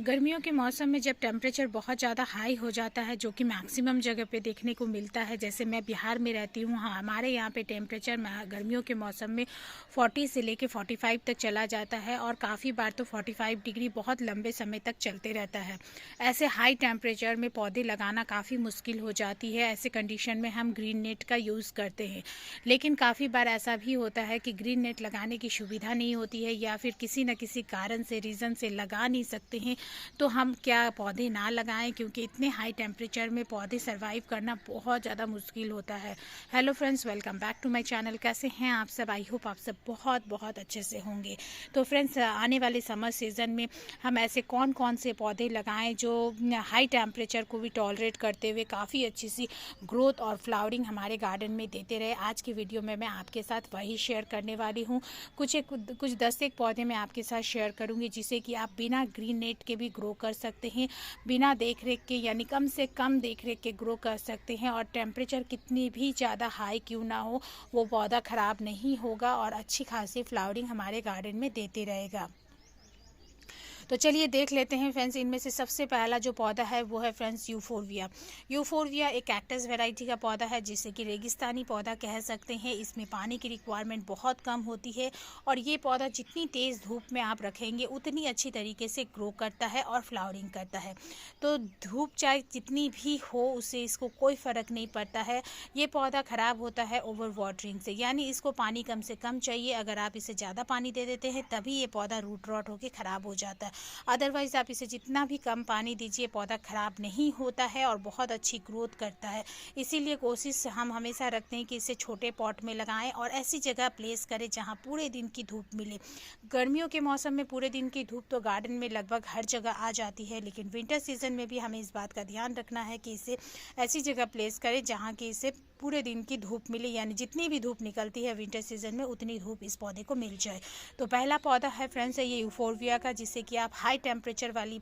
गर्मियों के मौसम में जब टेम्परेचर बहुत ज़्यादा हाई हो जाता है, जो कि मैक्सिमम जगह पे देखने को मिलता है। जैसे मैं बिहार में रहती हूँ, हाँ, हमारे यहाँ पे टेम्परेचर गर्मियों के मौसम में 40 से लेके 45 तक चला जाता है और काफ़ी बार तो 45 डिग्री बहुत लंबे समय तक चलते रहता है। ऐसे हाई टेम्परेचर में पौधे लगाना काफ़ी मुश्किल हो जाती है। ऐसे कंडीशन में हम ग्रीन नेट का यूज़ करते हैं, लेकिन काफ़ी बार ऐसा भी होता है कि ग्रीन नेट लगाने की सुविधा नहीं होती है या फिर किसी न किसी कारण से रीज़न से लगा नहीं सकते हैं। तो हम क्या पौधे ना लगाएं, क्योंकि इतने हाई टेम्परेचर में पौधे सरवाइव करना बहुत ज़्यादा मुश्किल होता है। Hello friends, welcome back to my channel. कैसे हैं आप सब? आई होप आप सब बहुत बहुत अच्छे से होंगे। तो फ्रेंड्स, आने वाले समर सीज़न में हम ऐसे कौन कौन से पौधे लगाएं जो हाई टेम्परेचर को भी टॉलरेट करते हुए काफ़ी अच्छी सी ग्रोथ और फ्लावरिंग हमारे गार्डन में देते रहे। आज की वीडियो में मैं आपके साथ वही शेयर करने वाली हूँ। कुछ 10 पौधे मैं आपके साथ शेयर करूँगी जिसे कि आप बिना ग्रीन नेट के भी ग्रो कर सकते हैं, बिना देख रेख के, यानी कम से कम देख रेख के ग्रो कर सकते हैं। और टेम्परेचर कितनी भी ज़्यादा हाई क्यों ना हो, वो पौधा ख़राब नहीं होगा और अच्छी खासी फ्लावरिंग हमारे गार्डन में देते रहेगा। तो चलिए देख लेते हैं फ्रेंड्स। इनमें से सबसे पहला जो पौधा है वो है फ्रेंड्स यूफोरबिया। यूफोरबिया एक कैक्टस वैरायटी का पौधा है, जिसे कि रेगिस्तानी पौधा कह सकते हैं। इसमें पानी की रिक्वायरमेंट बहुत कम होती है और ये पौधा जितनी तेज़ धूप में आप रखेंगे उतनी अच्छी तरीके से ग्रो करता है और फ्लावरिंग करता है। तो धूप चाहे जितनी भी हो, उससे इसको कोई फ़र्क नहीं पड़ता है। ये पौधा ख़राब होता है ओवर वाटरिंग से, यानी इसको पानी कम से कम चाहिए। अगर आप इसे ज़्यादा पानी दे देते हैं तभी ये पौधा रूट रॉट होकर ख़राब हो जाता है। अदरवाइज़ आप इसे जितना भी कम पानी दीजिए, पौधा ख़राब नहीं होता है और बहुत अच्छी ग्रोथ करता है। इसीलिए कोशिश हम हमेशा रखते हैं कि इसे छोटे पॉट में लगाएं और ऐसी जगह प्लेस करें जहां पूरे दिन की धूप मिले। गर्मियों के मौसम में पूरे दिन की धूप तो गार्डन में लगभग हर जगह आ जाती है, लेकिन विंटर सीजन में भी हमें इस बात का ध्यान रखना है कि इसे ऐसी जगह प्लेस करें जहाँ कि इसे पूरे दिन की धूप मिले, यानी जितनी भी धूप निकलती है विंटर सीजन में उतनी धूप इस पौधे को मिल जाए। तो पहला पौधा है फ्रेंड्स ये यूफोरबिया का, जिससे कि आप हाई टेम्परेचर वाली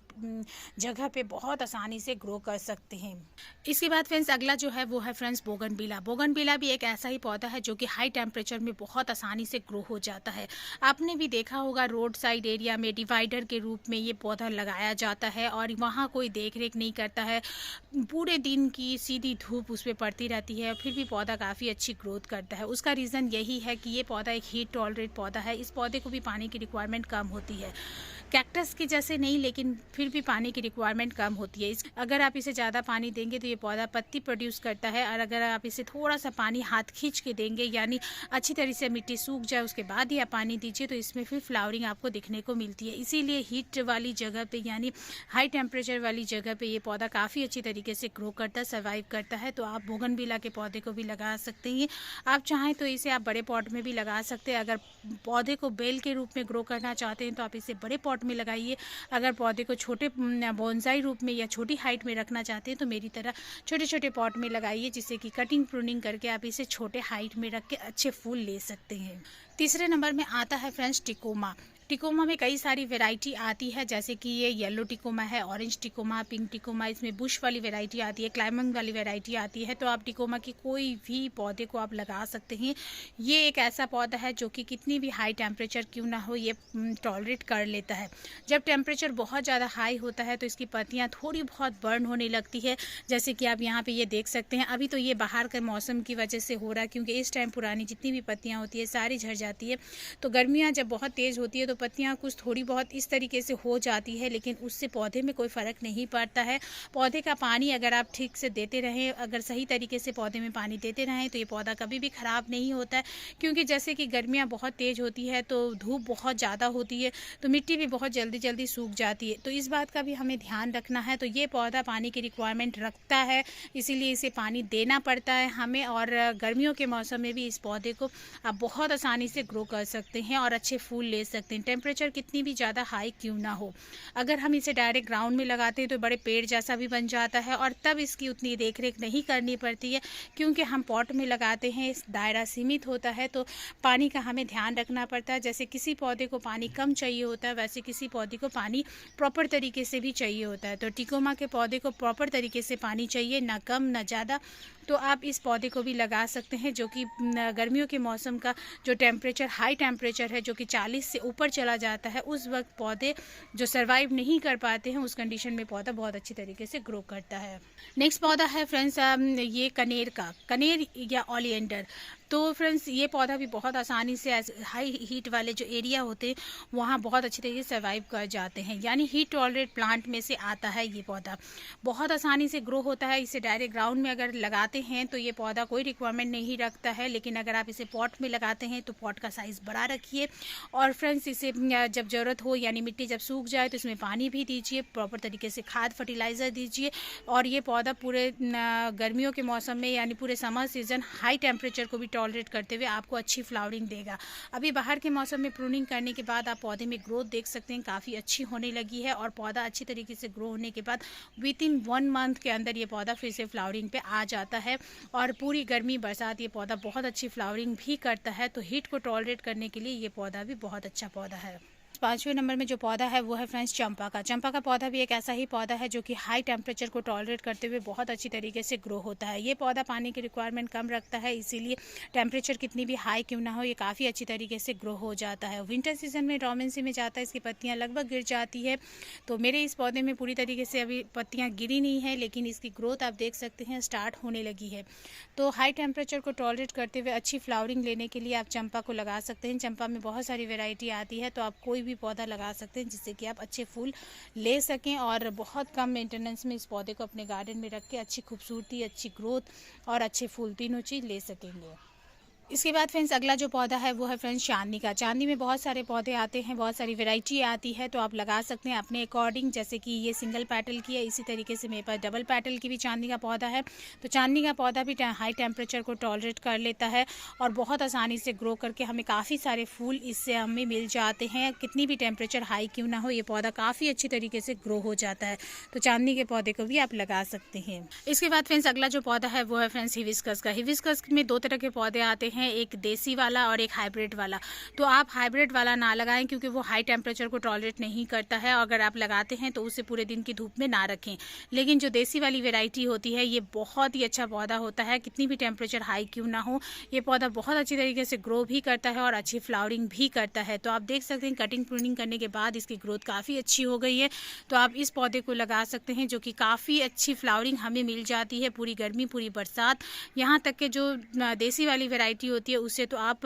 जगह पे बहुत आसानी से ग्रो कर सकते हैं। इसके बाद फ्रेंड्स अगला जो है वो है फ्रेंड्स बोगनविला। बोगनविला भी एक ऐसा ही पौधा है जो कि हाई टेम्परेचर में बहुत आसानी से ग्रो हो जाता है। आपने भी देखा होगा रोड साइड एरिया में डिवाइडर के रूप में ये पौधा लगाया जाता है और वहाँ कोई देख रेख नहीं करता है। पूरे दिन की सीधी धूप उस पर पड़ती रहती है, फिर भी पौधा काफ़ी अच्छी ग्रोथ करता है। उसका रीज़न यही है कि ये पौधा एक हीट टॉलरेट पौधा है। इस पौधे को भी पानी की रिक्वायरमेंट कम होती है, कैक्टस के जैसे नहीं, लेकिन फिर भी पानी की रिक्वायरमेंट कम होती है। अगर आप इसे ज़्यादा पानी देंगे तो ये पौधा पत्ती प्रोड्यूस करता है, और अगर आप इसे थोड़ा सा पानी हाथ खींच के देंगे, यानी अच्छी तरह से मिट्टी सूख जाए उसके बाद ही आप पानी दीजिए, तो इसमें फिर फ्लावरिंग आपको दिखने को मिलती है। इसीलिए हीट वाली जगह पे, यानी हाई टेम्परेचर वाली जगह पे ये पौधा काफ़ी अच्छी तरीके से ग्रो करता है, सर्वाइव करता है। तो आप बोगनविला के पौधे को भी लगा सकते हैं। आप चाहें तो इसे आप बड़े पॉट में भी लगा सकते हैं। अगर पौधे को बेल के रूप में ग्रो करना चाहते हैं तो आप इसे बड़े पॉट में लगाइए। अगर पौधे को छोटे बोनसाई रूप में या छोटी हाइट में रखना चाहते हैं तो मेरी तरह छोटे छोटे पॉट में लगाइए, जिससे कि कटिंग प्रूनिंग करके आप इसे छोटे हाइट में रख के अच्छे फूल ले सकते हैं। तीसरे नंबर में आता है फ्रेंड्स टिकोमा। टिकोमा में कई सारी वैरायटी आती है, जैसे कि ये येलो टिकोमा है, ऑरेंज टिकोमा, पिंक टिकोमा, इसमें बुश वाली वैरायटी आती है, क्लाइमिंग वाली वैरायटी आती है। तो आप टिकोमा की कोई भी पौधे को आप लगा सकते हैं। ये एक ऐसा पौधा है जो कि कितनी भी हाई टेम्परेचर क्यों ना हो, ये टॉलरेट कर लेता है। जब टेम्परेचर बहुत ज़्यादा हाई होता है तो इसकी पत्तियाँ थोड़ी बहुत बर्न होने लगती है, जैसे कि आप यहाँ पर ये देख सकते हैं। अभी तो ये बाहर के मौसम की वजह से हो रहा है, क्योंकि इस टाइम पुरानी जितनी भी पत्तियाँ होती है सारी झड़ जाती है। तो गर्मियाँ जब बहुत तेज़ होती है तो पत्तियाँ कुछ थोड़ी बहुत इस तरीके से हो जाती है, लेकिन उससे पौधे में कोई फ़र्क नहीं पड़ता है। पौधे का पानी अगर आप ठीक से देते रहें, अगर सही तरीके से पौधे में पानी देते रहें, तो ये पौधा कभी भी ख़राब नहीं होता है। क्योंकि जैसे कि गर्मियाँ बहुत तेज़ होती है तो धूप बहुत ज़्यादा होती है, तो मिट्टी भी बहुत जल्दी जल्दी सूख जाती है। तो इस बात का भी हमें ध्यान रखना है। तो ये पौधा पानी की रिक्वायरमेंट रखता है, इसीलिए इसे पानी देना पड़ता है हमें। और गर्मियों के मौसम में भी इस पौधे को आप बहुत आसानी से ग्रो कर सकते हैं और अच्छे फूल ले सकते हैं, टेम्परेचर कितनी भी ज़्यादा हाई क्यों ना हो। अगर हम इसे डायरेक्ट ग्राउंड में लगाते हैं तो बड़े पेड़ जैसा भी बन जाता है और तब इसकी उतनी देख रेख नहीं करनी पड़ती है, क्योंकि हम पॉट में लगाते हैं, इस दायरा सीमित होता है, तो पानी का हमें ध्यान रखना पड़ता है। जैसे किसी पौधे को पानी कम चाहिए होता है, वैसे किसी पौधे को पानी प्रॉपर तरीके से भी चाहिए होता है। तो टिकोमा के पौधे को प्रॉपर तरीके से पानी चाहिए, ना कम ना ज़्यादा। तो आप इस पौधे को भी लगा सकते हैं, जो कि गर्मियों के मौसम का जो टेम्परेचर हाई टेम्परेचर है, जो कि 40 से ऊपर चला जाता है उस वक्त पौधे जो सर्वाइव नहीं कर पाते हैं उस कंडीशन में पौधा बहुत अच्छी तरीके से ग्रो करता है। नेक्स्ट पौधा है फ्रेंड्स ये कनेर या ओलिएंडर। तो फ्रेंड्स ये पौधा भी बहुत आसानी से हाई हीट वाले जो एरिया होते हैं वहाँ बहुत अच्छी तरीके से सर्वाइव कर जाते हैं, यानी हीट टॉलरेट प्लांट में से आता है ये पौधा। बहुत आसानी से ग्रो होता है। इसे डायरेक्ट ग्राउंड में अगर लगाते हैं तो ये पौधा कोई रिक्वायरमेंट नहीं रखता है, लेकिन अगर आप इसे पॉट में लगाते हैं तो पॉट का साइज़ बड़ा रखिए और फ्रेंड्स इसे जब ज़रूरत हो यानी मिट्टी जब सूख जाए तो इसमें पानी भी दीजिए, प्रॉपर तरीके से खाद फर्टिलाइज़र दीजिए। और ये पौधा पूरे गर्मियों के मौसम में यानी पूरे समर सीज़न हाई टेम्परेचर को भी टॉलरेट करते हुए आपको अच्छी फ्लावरिंग देगा। अभी बाहर के मौसम में प्रूनिंग करने के बाद आप पौधे में ग्रोथ देख सकते हैं, काफ़ी अच्छी होने लगी है और पौधा अच्छी तरीके से ग्रो होने के बाद विद इन 1 मंथ के अंदर ये पौधा फिर से फ्लावरिंग पे आ जाता है और पूरी गर्मी बरसात ये पौधा बहुत अच्छी फ्लावरिंग भी करता है। तो हीट को टॉलरेट करने के लिए ये पौधा भी बहुत अच्छा पौधा है। 5वें नंबर में जो पौधा है वो है फ्रेंड्स चंपा का पौधा भी एक ऐसा ही पौधा है जो कि हाई टेम्परेचर को टॉलरेट करते हुए बहुत अच्छी तरीके से ग्रो होता है। ये पौधा पानी की रिक्वायरमेंट कम रखता है, इसीलिए टेम्परेचर कितनी भी हाई क्यों ना हो ये काफ़ी अच्छी तरीके से ग्रो हो जाता है। विंटर सीजन में डोमेंसी में जाता है, इसकी पत्तियाँ लगभग गिर जाती है। तो मेरे इस पौधे में पूरी तरीके से अभी पत्तियाँ गिरी नहीं है, लेकिन इसकी ग्रोथ आप देख सकते हैं स्टार्ट होने लगी है। तो हाई टेम्परेचर को टॉलरेट करते हुए अच्छी फ्लावरिंग लेने के लिए आप चंपा को लगा सकते हैं। चंपा में बहुत सारी वेराइटी आती है, तो आप कोई भी पौधा लगा सकते हैं जिससे कि आप अच्छे फूल ले सकें और बहुत कम मेंटेनेंस में इस पौधे को अपने गार्डन में रख के अच्छी खूबसूरती, अच्छी ग्रोथ और अच्छे फूल तीनों चीज़ ले सकेंगे। इसके बाद फ्रेंड्स अगला जो पौधा है वो है फ्रेंड्स चांदनी में बहुत सारे पौधे आते हैं, बहुत सारी वैरायटी आती है, तो आप लगा सकते हैं अपने अकॉर्डिंग। जैसे कि ये सिंगल पेटल की है, इसी तरीके से मेरे पास डबल पेटल की भी चांदनी का पौधा है। तो चांदनी का पौधा भी हाई टेम्परेचर को टॉलरेट कर लेता है और बहुत आसानी से ग्रो करके हमें काफ़ी सारे फूल इससे हमें मिल जाते हैं। कितनी भी टेम्परेचर हाई क्यों ना हो ये पौधा काफ़ी अच्छी तरीके से ग्रो हो जाता है। तो चांदनी के पौधे को भी आप लगा सकते हैं। इसके बाद फ्रेंड्स अगला जो पौधा है वो है फ्रेंड्स हिबिस्कस का। हिबिस्कस में 2 तरह के पौधे आते हैं, एक देसी वाला और एक हाइब्रिड वाला। तो आप हाइब्रिड वाला ना लगाएं क्योंकि वो हाई टेम्परेचर को टॉलरेट नहीं करता है, और अगर आप लगाते हैं तो उसे पूरे दिन की धूप में ना रखें। लेकिन जो देसी वाली वैरायटी होती है ये बहुत ही अच्छा पौधा होता है, कितनी भी टेम्परेचर हाई क्यों ना हो ये पौधा बहुत अच्छी तरीके से ग्रो भी करता है और अच्छी फ्लावरिंग भी करता है। तो आप देख सकते हैं कटिंग प्रूनिंग करने के बाद इसकी ग्रोथ काफ़ी अच्छी हो गई है। तो आप इस पौधे को लगा सकते हैं जो कि काफ़ी अच्छी फ्लावरिंग हमें मिल जाती है पूरी गर्मी पूरी बरसात। यहाँ तक कि जो देसी वाली वैरायटी होती है उससे तो आप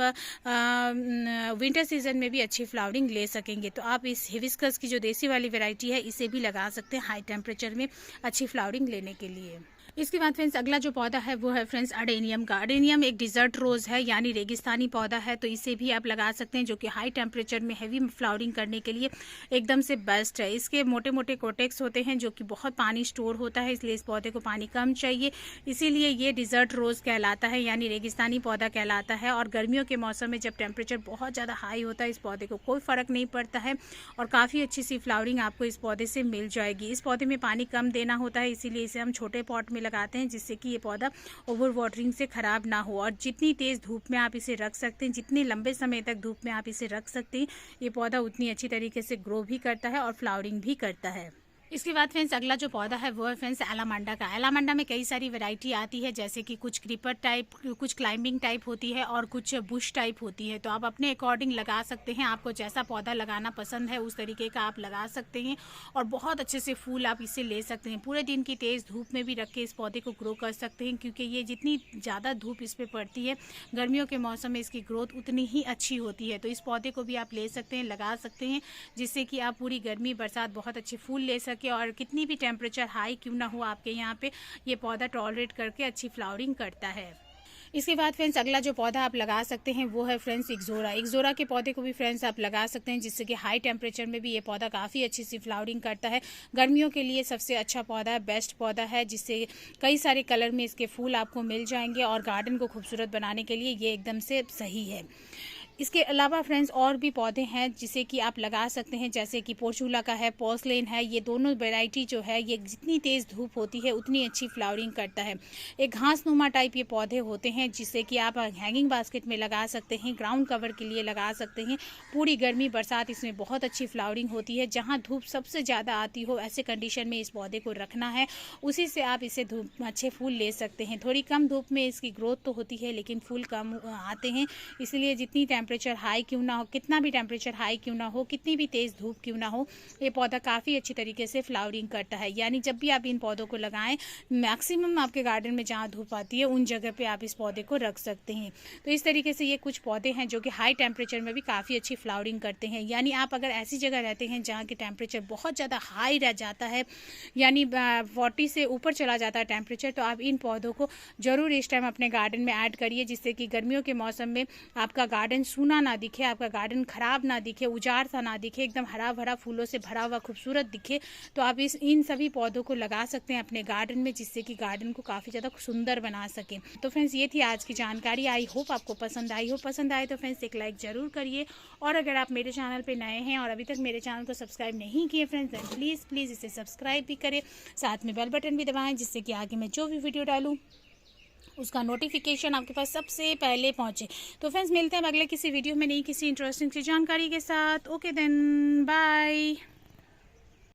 विंटर सीजन में भी अच्छी फ्लावरिंग ले सकेंगे। तो आप इस हिबिस्कस की जो देसी वाली वैरायटी है इसे भी लगा सकते हैं हाई टेम्परेचर में अच्छी फ्लावरिंग लेने के लिए। इसके बाद फ्रेंड्स अगला जो पौधा है वो है फ्रेंड्स अडेनियम का। अडेनियम एक डिजर्ट रोज़ है यानी रेगिस्तानी पौधा है, तो इसे भी आप लगा सकते हैं जो कि हाई टेम्परेचर में हैवी फ्लावरिंग करने के लिए एकदम से बेस्ट है। इसके मोटे मोटे कोटेक्स होते हैं जो कि बहुत पानी स्टोर होता है, इसलिए इस पौधे को पानी कम चाहिए, इसीलिए ये डिजर्ट रोज़ कहलाता है यानी रेगिस्तानी पौधा कहलाता है। और गर्मियों के मौसम में जब टेम्परेचर बहुत ज़्यादा हाई होता है इस पौधे को कोई फ़र्क नहीं पड़ता है और काफ़ी अच्छी सी फ्लावरिंग आपको इस पौधे से मिल जाएगी। इस पौधे में पानी कम देना होता है, इसीलिए इसे हम छोटे पॉट में लगाते हैं जिससे कि ये पौधा ओवर वाटरिंग से ख़राब ना हो। और जितनी तेज़ धूप में आप इसे रख सकते हैं, जितने लंबे समय तक धूप में आप इसे रख सकते हैं, ये पौधा उतनी अच्छी तरीके से ग्रो भी करता है और फ्लावरिंग भी करता है। इसके बाद फ्रेंड्स अगला जो पौधा है वो है फ्रेंड्स एलामांडा का। एलामांडा में कई सारी वैरायटी आती है, जैसे कि कुछ क्रीपर टाइप, कुछ क्लाइंबिंग टाइप होती है और कुछ बुश टाइप होती है। तो आप अपने अकॉर्डिंग लगा सकते हैं, आपको जैसा पौधा लगाना पसंद है उस तरीके का आप लगा सकते हैं और बहुत अच्छे से फूल आप इससे ले सकते हैं। पूरे दिन की तेज़ धूप में भी रख के इस पौधे को ग्रो कर सकते हैं, क्योंकि ये जितनी ज़्यादा धूप इस पर पड़ती है गर्मियों के मौसम में इसकी ग्रोथ उतनी ही अच्छी होती है। तो इस पौधे को भी आप ले सकते हैं, लगा सकते हैं, जिससे कि आप पूरी गर्मी बरसात बहुत अच्छे फूल ले सके और कितनी भी टेम्परेचर हाई क्यों ना हो आपके यहाँ पे ये पौधा टॉलरेट करके अच्छी फ्लावरिंग करता है। इसके बाद फ्रेंड्स अगला जो पौधा आप लगा सकते हैं वो है फ्रेंड्स इक्ज़ोरा के पौधे को भी फ्रेंड्स आप लगा सकते हैं, जिससे कि हाई टेम्परेचर में भी ये पौधा काफ़ी अच्छी सी फ्लावरिंग करता है। गर्मियों के लिए सबसे अच्छा पौधा है, बेस्ट पौधा है, जिससे कई सारे कलर में इसके फूल आपको मिल जाएंगे और गार्डन को खूबसूरत बनाने के लिए ये एकदम से सही है। इसके अलावा फ्रेंड्स और भी पौधे हैं जिसे कि आप लगा सकते हैं, जैसे कि पोर्चुला का है, पोर्सलेन है। ये दोनों वैरायटी जो है ये जितनी तेज़ धूप होती है उतनी अच्छी फ्लावरिंग करता है। एक घासनुमा टाइप ये पौधे होते हैं जिसे कि आप हैंगिंग बास्केट में लगा सकते हैं, ग्राउंड कवर के लिए लगा सकते हैं। पूरी गर्मी बरसात इसमें बहुत अच्छी फ्लावरिंग होती है। जहाँ धूप सबसे ज़्यादा आती हो ऐसे कंडीशन में इस पौधे को रखना है, उसी से आप इसे धूप अच्छे फूल ले सकते हैं। थोड़ी कम धूप में इसकी ग्रोथ तो होती है लेकिन फूल कम आते हैं, इसलिए जितनी टेम्परेचर हाई क्यों ना हो, कितना भी टेम्परेचर हाई क्यों ना हो, कितनी भी तेज़ धूप क्यों ना हो, ये पौधा काफ़ी अच्छी तरीके से फ्लावरिंग करता है। यानी जब भी आप इन पौधों को लगाएं, मैक्सिमम आपके गार्डन में जहाँ धूप आती है उन जगह पे आप इस पौधे को रख सकते हैं। तो इस तरीके से ये कुछ पौधे हैं जो कि हाई टेम्परेचर में भी काफ़ी अच्छी फ्लावरिंग करते हैं। यानी आप अगर ऐसी जगह रहते हैं जहाँ की टेम्परेचर बहुत ज़्यादा हाई रह जाता है, यानी 40 से ऊपर चला जाता है टेम्परेचर, तो आप इन पौधों को ज़रूर इस टाइम अपने गार्डन में ऐड करिए, जिससे कि गर्मियों के मौसम में आपका गार्डन सूना ना दिखे, आपका गार्डन ख़राब ना दिखे, उजाड़ सा ना दिखे, एकदम हरा भरा फूलों से भरा हुआ खूबसूरत दिखे। तो आप इन सभी पौधों को लगा सकते हैं अपने गार्डन में, जिससे कि गार्डन को काफ़ी ज़्यादा सुंदर बना सकें। तो फ्रेंड्स, ये थी आज की जानकारी। आई होप आपको पसंद आई हो। पसंद आए तो फ्रेंड्स एक लाइक ज़रूर करिए, और अगर आप मेरे चैनल पे नए हैं और अभी तक मेरे चैनल को सब्सक्राइब नहीं किए फ्रेंड्स, देन प्लीज़ इसे सब्सक्राइब भी करें, साथ में बेल बटन भी दबाएं, जिससे कि आगे मैं जो भी वीडियो डालूँ उसका नोटिफिकेशन आपके पास सबसे पहले पहुंचे। तो फ्रेंड्स, मिलते हैं अगले किसी वीडियो में नई किसी इंटरेस्टिंग सी जानकारी के साथ। Okay then, bye.